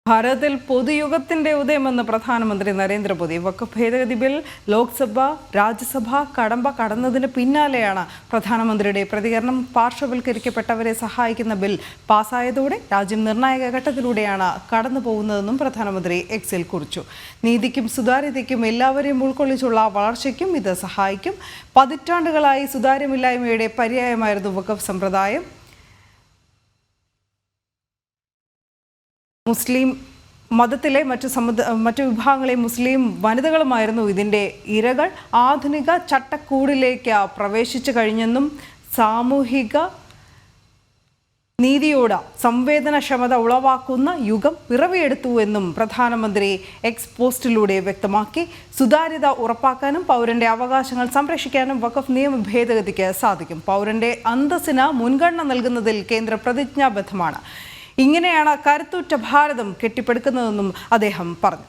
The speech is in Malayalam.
ഭാരതത്തിൽ പൊതുയുഗത്തിന്റെ ഉദയമെന്ന് പ്രധാനമന്ത്രി നരേന്ദ്രമോദി. വഖഫ് ഭേദഗതി ബിൽ ലോക്സഭ, രാജ്യസഭ കടന്നതിന് പിന്നാലെയാണ് പ്രധാനമന്ത്രിയുടെ പ്രതികരണം. പാർശ്വവൽക്കരിക്കപ്പെട്ടവരെ സഹായിക്കുന്ന ബിൽ പാസ്സായതോടെ രാജ്യം നിർണായക ഘട്ടത്തിലൂടെയാണ് കടന്നു പോകുന്നതെന്നും പ്രധാനമന്ത്രി എക്സിൽ കുറിച്ചു. നീതിക്കും സുതാര്യതയ്ക്കും എല്ലാവരെയും ഉൾക്കൊള്ളിച്ചുള്ള വളർച്ചയ്ക്കും ഇത് സഹായിക്കും. പതിറ്റാണ്ടുകളായി സുതാര്യമില്ലായ്മയുടെ പര്യായമായിരുന്നു വഖഫ് സമ്പ്രദായം. മുസ്ലിം മതത്തിലെ മറ്റു വിഭാഗങ്ങളെ മുസ്ലിം വനിതകളുമായിരുന്നു ഇതിൻ്റെ ഇരകൾ. ആധുനിക ചട്ടക്കൂടിലേക്ക് പ്രവേശിച്ചു കഴിഞ്ഞെന്നും സാമൂഹിക നീതിയോട് സംവേദനക്ഷമത ഉളവാക്കുന്ന യുഗം പിറവിയെടുത്തുവെന്നും പ്രധാനമന്ത്രി എക്സ് പോസ്റ്റിലൂടെ വ്യക്തമാക്കി. സുതാര്യത ഉറപ്പാക്കാനും പൗരന്റെ അവകാശങ്ങൾ സംരക്ഷിക്കാനും വഖഫ് നിയമ ഭേദഗതിക്ക് സാധിക്കും. പൗരന്റെ അന്തസ്സിന് മുൻഗണന നൽകുന്നതിൽ കേന്ദ്രം പ്രതിജ്ഞാബദ്ധമാണ്. ഇങ്ങനെയാണ് കരുത്തുറ്റ ഭാരതം കെട്ടിപ്പടുക്കുന്നതെന്നും അദ്ദേഹം പറഞ്ഞു.